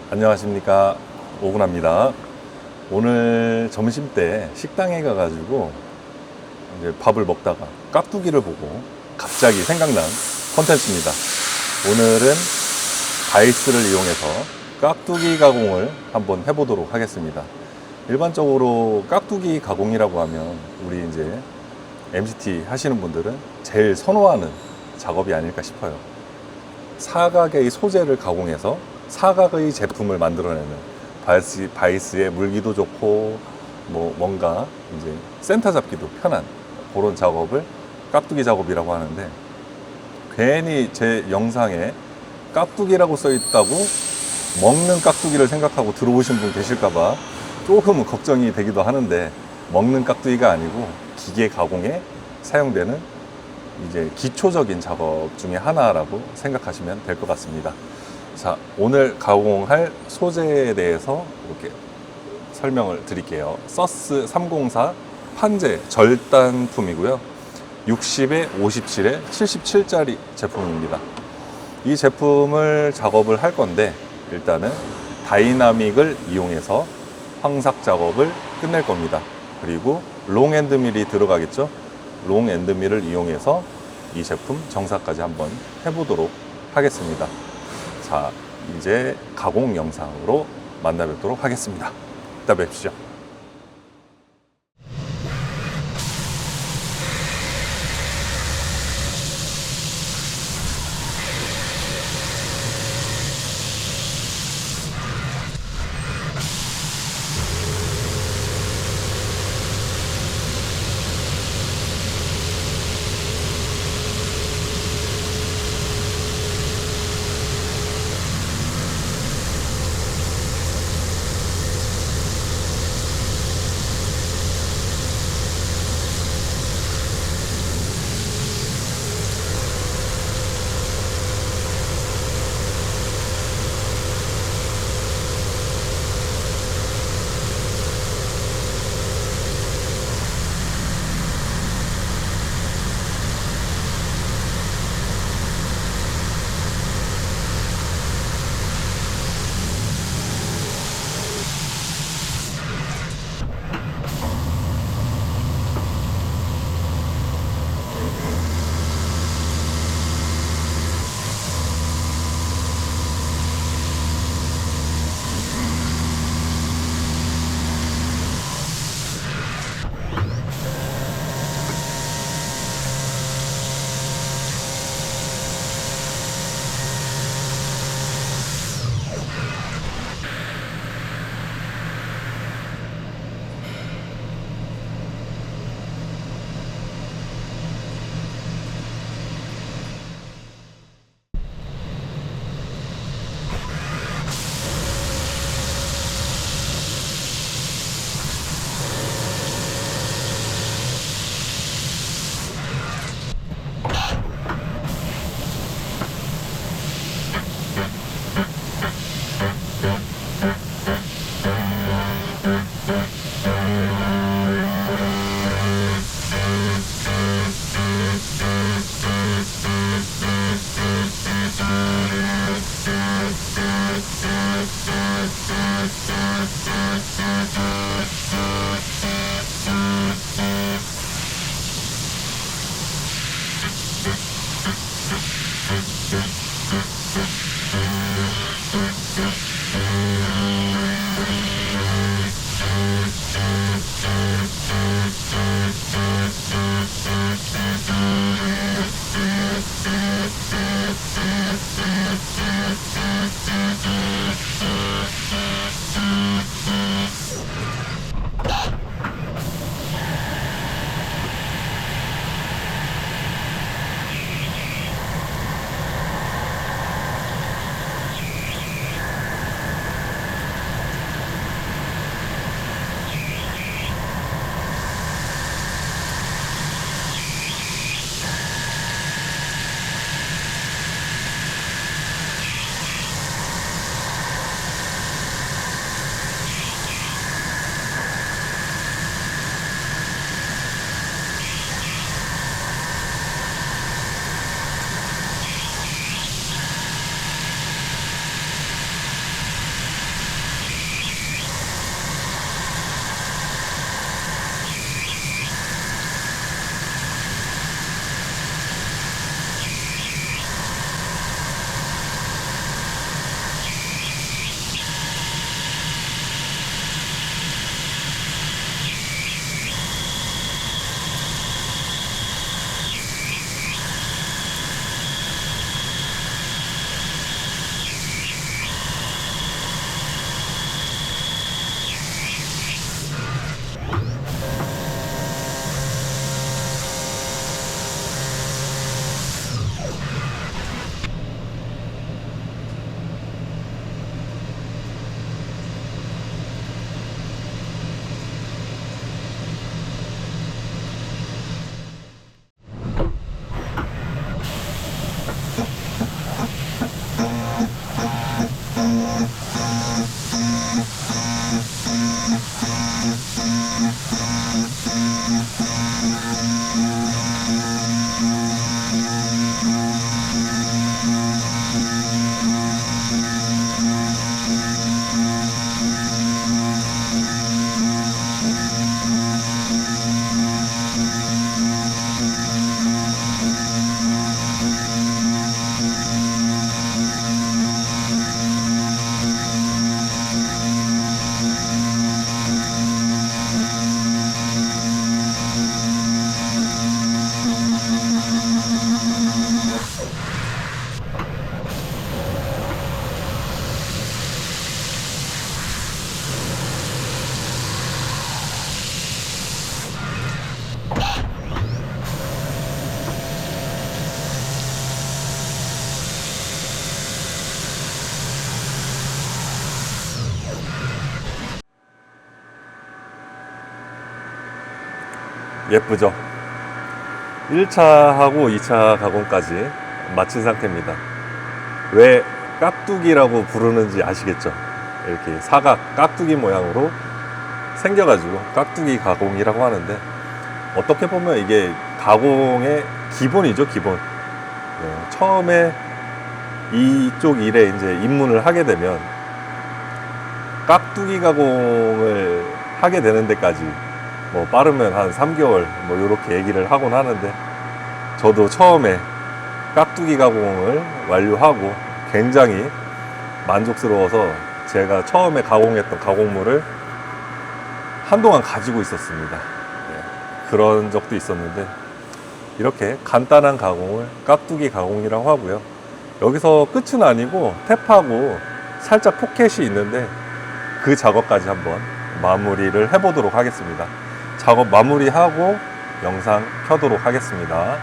안녕하십니까, 오군합니다. 오늘 점심때 식당에 가가지고 이제 밥을 먹다가 깍두기를 보고 갑자기 생각난 콘텐츠입니다. 오늘은 바이스를 이용해서 깍두기 가공을 한번 해보도록 하겠습니다. 일반적으로 깍두기 가공이라고 하면 우리 이제 MCT 하시는 분들은 제일 선호하는 작업이 아닐까 싶어요. 사각의 소재를 가공해서 사각의 제품을 만들어내는 바이스의 물기도 좋고 뭔가 이제 센터 잡기도 편한 그런 작업을 깍두기 작업이라고 하는데, 괜히 제 영상에 깍두기라고 써 있다고 먹는 깍두기를 생각하고 들어오신 분 계실까봐 조금은 걱정이 되기도 하는데, 먹는 깍두기가 아니고 기계 가공에 사용되는 이제 기초적인 작업 중에 하나라고 생각하시면 될 것 같습니다. 자, 오늘 가공할 소재에 대해서 이렇게 설명을 드릴게요. 서스 304 판재 절단품이고요. 60에 57에 77짜리 제품입니다. 이 제품을 작업을 할 건데, 일단은 다이나믹을 이용해서 황삭 작업을 끝낼 겁니다. 그리고 롱 엔드 밀이 들어가겠죠. 롱 엔드 밀을 이용해서 이 제품 정사까지 한번 해보도록 하겠습니다. 자, 이제 가공 영상으로 만나 뵙도록 하겠습니다. 이따 뵙시죠. 예쁘죠? 1차하고 2차 가공까지 마친 상태입니다. 왜 깍두기라고 부르는지 아시겠죠? 이렇게 사각 깍두기 모양으로 생겨가지고 깍두기 가공이라고 하는데, 어떻게 보면 이게 가공의 기본이죠, 기본. 네, 처음에 이쪽 일에 이제 입문을 하게 되면 깍두기 가공을 하게 되는 데까지 뭐 빠르면 한 3개월 뭐 이렇게 얘기를 하곤 하는데, 저도 처음에 깍두기 가공을 완료하고 굉장히 만족스러워서 제가 처음에 가공했던 가공물을 한동안 가지고 있었습니다. 네, 그런 적도 있었는데, 이렇게 간단한 가공을 깍두기 가공이라고 하고요. 여기서 끝은 아니고 탭하고 살짝 포켓이 있는데, 그 작업까지 한번 마무리를 해보도록 하겠습니다. 작업 마무리하고 영상 켜도록 하겠습니다.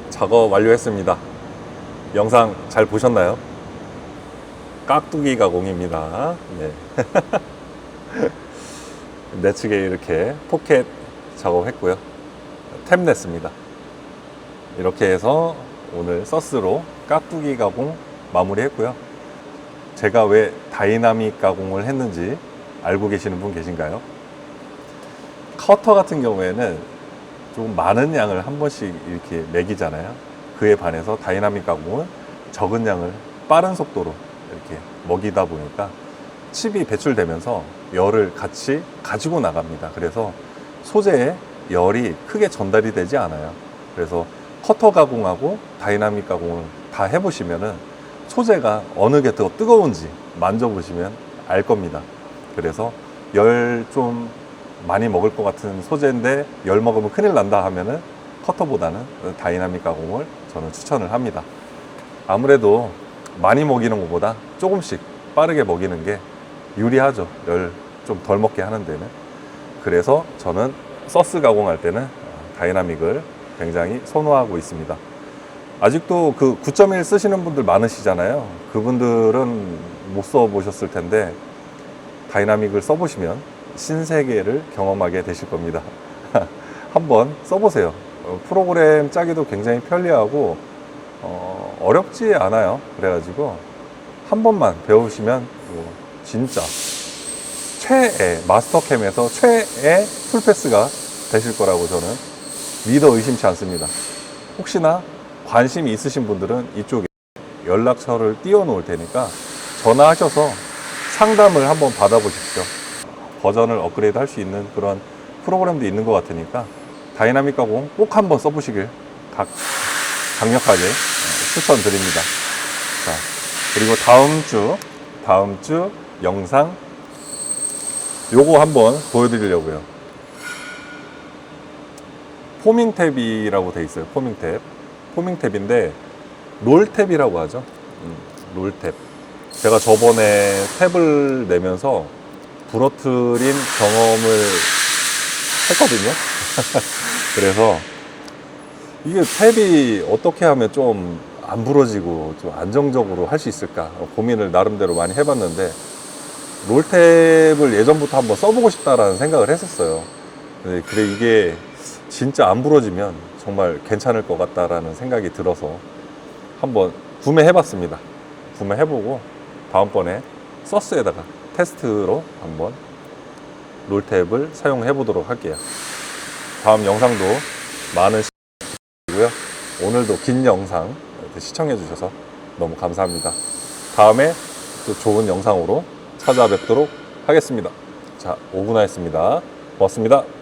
작업 완료했습니다. 영상 잘 보셨나요? 깍두기 가공입니다. 네. 내측에 이렇게 포켓 작업했고요. 탭 냈습니다. 이렇게 해서 오늘 서스로 깍두기 가공 마무리했고요. 제가 왜 다이나믹 가공을 했는지 알고 계시는 분 계신가요? 커터 같은 경우에는 좀 많은 양을 한 번씩 이렇게 매기잖아요. 그에 반해서 다이나믹 가공은 적은 양을 빠른 속도로 이렇게 먹이다 보니까 칩이 배출되면서 열을 같이 가지고 나갑니다. 그래서 소재에 열이 크게 전달이 되지 않아요. 그래서 커터 가공하고 다이나믹 가공을 다 해보시면은 소재가 어느 게 더 뜨거운지 만져보시면 알 겁니다. 그래서 열 좀 많이 먹을 것 같은 소재인데 열 먹으면 큰일 난다 하면은 커터보다는 다이나믹 가공을 저는 추천을 합니다. 아무래도 많이 먹이는 것보다 조금씩 빠르게 먹이는 게 유리하죠. 열 좀 덜 먹게 하는 데는. 그래서 저는 서스 가공할 때는 다이나믹을 굉장히 선호하고 있습니다. 아직도 그 9.1 쓰시는 분들 많으시잖아요. 그분들은 못 써보셨을 텐데 다이나믹을 써보시면 신세계를 경험하게 되실 겁니다. 한번 써보세요. 프로그램 짜기도 굉장히 편리하고 어렵지 않아요. 그래가지고 한 번만 배우시면 진짜 최애 마스터캠에서 최애 풀패스가 되실 거라고 저는 믿어 의심치 않습니다. 혹시나 관심이 있으신 분들은 이쪽에 연락처를 띄워 놓을 테니까 전화하셔서 상담을 한번 받아보십시오. 버전을 업그레이드 할 수 있는 그런 프로그램도 있는 것 같으니까 다이나믹 가공 꼭 한번 써보시길 강력하게 추천드립니다. 자, 그리고 다음 주 영상 요거 한번 보여드리려고요. 포밍 탭이라고 돼 있어요. 포밍 탭. 포밍 탭인데 롤 탭이라고 하죠. 롤 탭. 제가 저번에 탭을 내면서 부러뜨린 경험을 했거든요. 그래서 이게 탭이 어떻게 하면 좀 안 부러지고 좀 안정적으로 할 수 있을까 고민을 나름대로 많이 해봤는데 롤탭을 예전부터 한번 써보고 싶다라는 생각을 했었어요. 그래 이게 진짜 안 부러지면 정말 괜찮을 것 같다라는 생각이 들어서 한번 구매해봤습니다. 구매해보고 다음번에 서스에다가 테스트로 한번 롤탭을 사용해보도록 할게요. 다음 영상도 많은 시청해주시고요. 오늘도 긴 영상 시청해주셔서 너무 감사합니다. 다음에 또 좋은 영상으로 찾아뵙도록 하겠습니다. 자, 오구나였습니다. 고맙습니다.